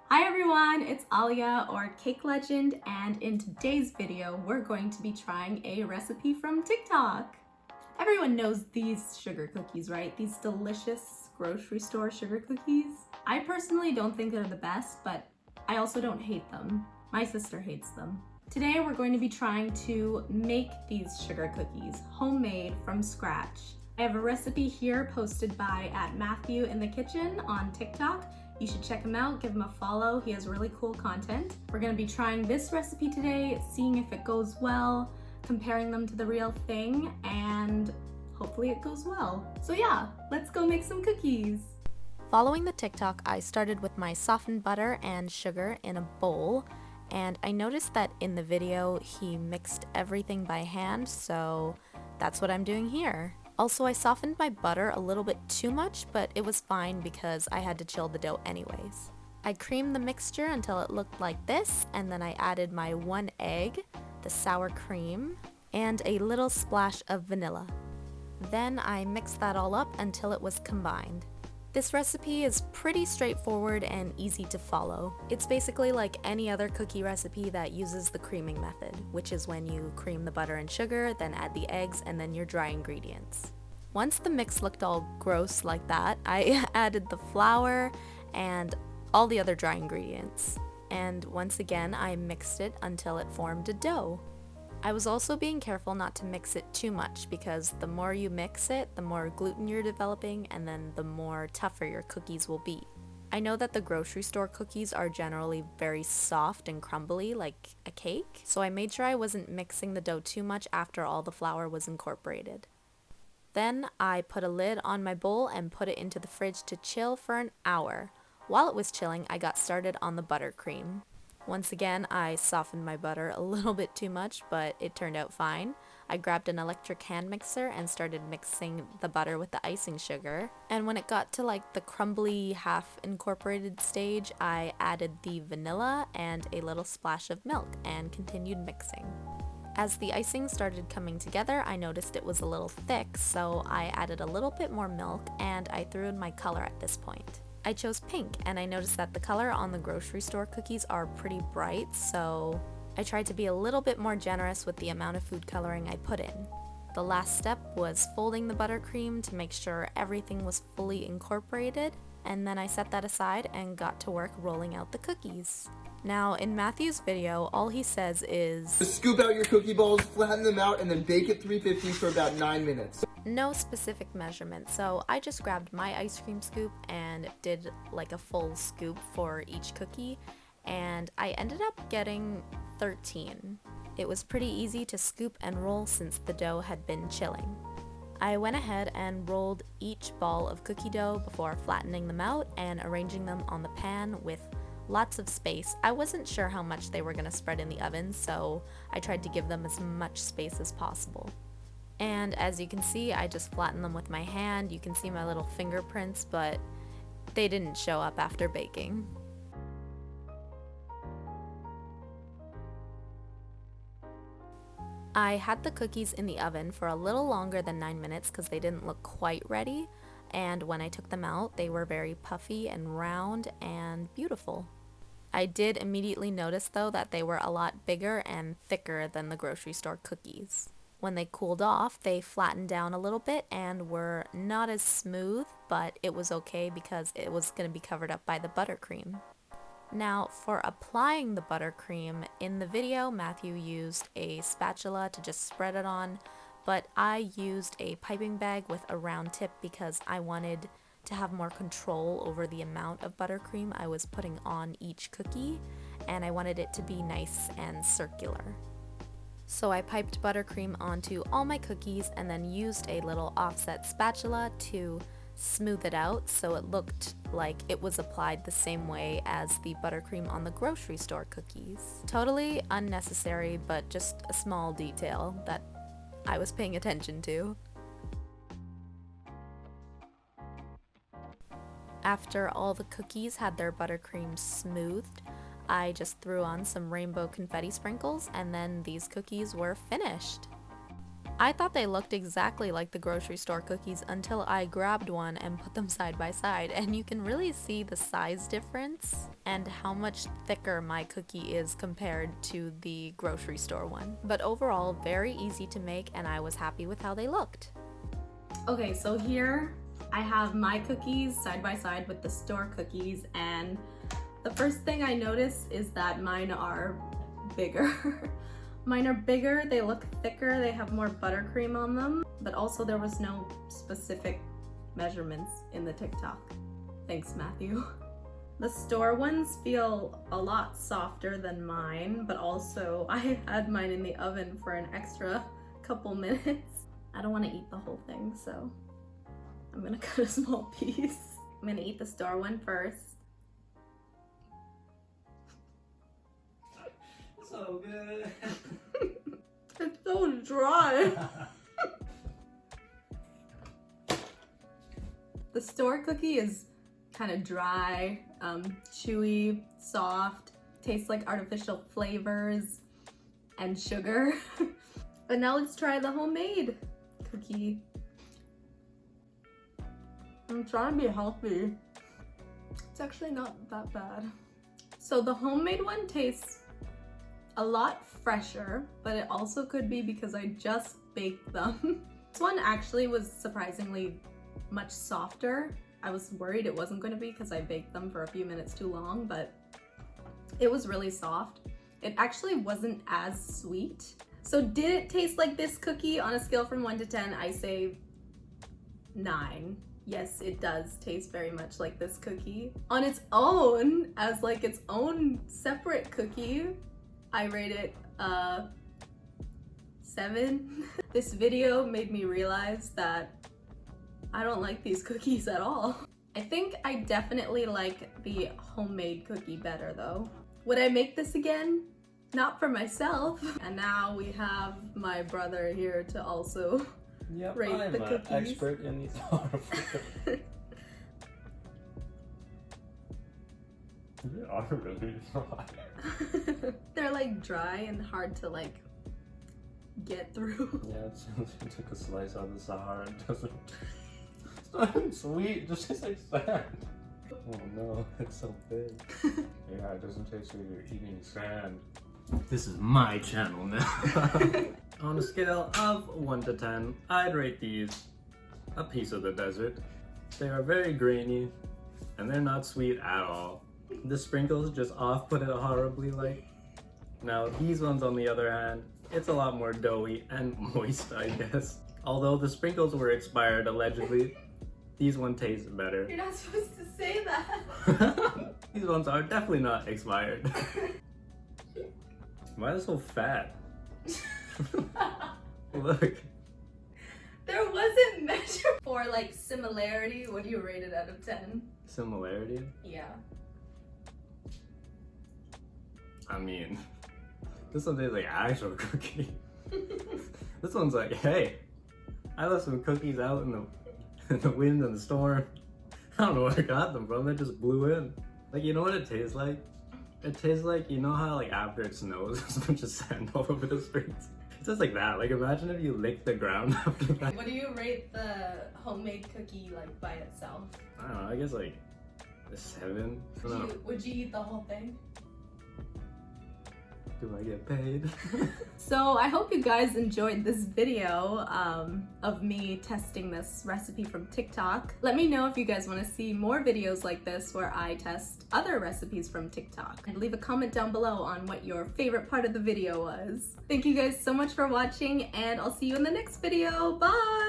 Hi everyone, it's Alia or Cake Legend, and in today's video we're going to be trying a recipe from TikTok. Everyone knows these sugar cookies, right? These delicious grocery store sugar cookies. I personally don't think they're the best, but I also don't hate them. My sister hates them. Today we're going to be trying to make these sugar cookies, homemade from scratch. I have a recipe here posted by @Matthew in the Kitchen on TikTok. You should check him out, give him a follow. He has really cool content. We're gonna be trying this recipe today, seeing if it goes well, comparing them to the real thing, and hopefully it goes well. So yeah, let's go make some cookies. Following the TikTok, I started with my softened butter and sugar in a bowl, and I noticed that in the video he mixed everything by hand, so that's what I'm doing here. Also, I softened my butter a little bit too much, but it was fine because I had to chill the dough anyways. I creamed the mixture until it looked like this, and then I added my 1 egg, the sour cream, and a little splash of vanilla. Then I mixed that all up until it was combined. This recipe is pretty straightforward and easy to follow. It's basically like any other cookie recipe that uses the creaming method, which is when you cream the butter and sugar, then add the eggs, and then your dry ingredients. Once the mix looked all gross like that, I added the flour and all the other dry ingredients. And once again, I mixed it until it formed a dough. I was also being careful not to mix it too much because the more you mix it, the more gluten you're developing, and then the more tougher your cookies will be. I know that the grocery store cookies are generally very soft and crumbly like a cake, so I made sure I wasn't mixing the dough too much after all the flour was incorporated. Then I put a lid on my bowl and put it into the fridge to chill for an hour. While it was chilling, I got started on the buttercream. Once again, I softened my butter a little bit too much, but it turned out fine. I grabbed an electric hand mixer and started mixing the butter with the icing sugar. And when it got to like the crumbly half incorporated stage, I added the vanilla and a little splash of milk and continued mixing. As the icing started coming together, I noticed it was a little thick, so I added a little bit more milk and I threw in my color at this point. I chose pink, and I noticed that the color on the grocery store cookies are pretty bright, so I tried to be a little bit more generous with the amount of food coloring I put in. The last step was folding the buttercream to make sure everything was fully incorporated, and then I set that aside and got to work rolling out the cookies. Now, in Matthew's video, all he says is, just scoop out your cookie balls, flatten them out, and then bake at 350 for about 9 minutes. No specific measurement, so I just grabbed my ice cream scoop and did like a full scoop for each cookie, and I ended up getting 13. It was pretty easy to scoop and roll since the dough had been chilling. I went ahead and rolled each ball of cookie dough before flattening them out and arranging them on the pan with lots of space. I wasn't sure how much they were going to spread in the oven, so I tried to give them as much space as possible. And as you can see, I just flattened them with my hand. You can see my little fingerprints, but they didn't show up after baking. I had the cookies in the oven for a little longer than 9 minutes because they didn't look quite ready, and when I took them out, they were very puffy and round and beautiful. I did immediately notice though that they were a lot bigger and thicker than the grocery store cookies. When they cooled off, they flattened down a little bit and were not as smooth, but it was okay because it was going to be covered up by the buttercream. Now, for applying the buttercream, in the video, Matthew used a spatula to just spread it on, but I used a piping bag with a round tip because I wanted to have more control over the amount of buttercream I was putting on each cookie, and I wanted it to be nice and circular. So I piped buttercream onto all my cookies and then used a little offset spatula to smooth it out so it looked like it was applied the same way as the buttercream on the grocery store cookies. Totally unnecessary, but just a small detail that I was paying attention to. After all the cookies had their buttercream smoothed, I just threw on some rainbow confetti sprinkles, and then these cookies were finished. I thought they looked exactly like the grocery store cookies until I grabbed one and put them side by side, and you can really see the size difference and how much thicker my cookie is compared to the grocery store one. But overall, very easy to make, and I was happy with how they looked. Okay, so here I have my cookies side by side with the store cookies, and the first thing I notice is that mine are bigger. Mine are bigger, they look thicker, they have more buttercream on them, but also there was no specific measurements in the TikTok. Thanks, Matthew. The store ones feel a lot softer than mine, but also I had mine in the oven for an extra couple minutes. I don't want to eat the whole thing, so I'm gonna cut a small piece. I'm gonna eat the store one first. So good. It's so dry. The store cookie is kind of dry, chewy, soft, tastes like artificial flavors and sugar. But now let's try the homemade cookie. I'm trying to be healthy. It's actually not that bad. So the homemade one tastes a lot fresher, but it also could be because I just baked them. This one actually was surprisingly much softer. I was worried it wasn't going to be because I baked them for a few minutes too long, but it was really soft. It actually wasn't as sweet. So did it taste like this cookie? On a scale from 1 to 10, I say 9. Yes, it does taste very much like this cookie. On its own, as like its own separate cookie, I rate it 7. This video made me realize that I don't like these cookies at all. I think I definitely like the homemade cookie better though. Would I make this again? Not for myself. And now we have my brother here to also rate I'm the cookies. an expert in these horrible cookies. They are really dry. They're like dry and hard to like get through. Yeah, it sounds like you took a slice out of the Sahara. It doesn't. It's not even sweet. It just tastes like sand. Oh no, it's so big. Yeah, it doesn't taste like you're eating sand. This is my channel now. On a scale of 1 to 10, I'd rate these a piece of the desert. They are very grainy, and they're not sweet at all. The sprinkles just off-put it horribly like. Now these ones on the other hand, it's a lot more doughy and moist, I guess. Although the sprinkles were expired allegedly, these ones taste better. You're not supposed to say that. These ones are definitely not expired. Why are they so fat? Look. There wasn't measure for like similarity. What do you rate it out of 10? Similarity? Yeah. I mean, this one tastes like actual cookie. This one's like, hey, I left some cookies out in the wind and the storm. I don't know where I got them from, they just blew in. Like, you know what it tastes like? It tastes like, you know how like after it snows, there's a bunch of sand all over the streets? It's just like that. Like, imagine if you licked the ground after that. What do you rate the homemade cookie like by itself? I don't know, I guess like a 7. Would you eat the whole thing? Do I get paid? So I hope you guys enjoyed this video of me testing this recipe from TikTok. Let me know if you guys want to see more videos like this where I test other recipes from TikTok. And leave a comment down below on what your favorite part of the video was. Thank you guys so much for watching, and I'll see you in the next video. Bye!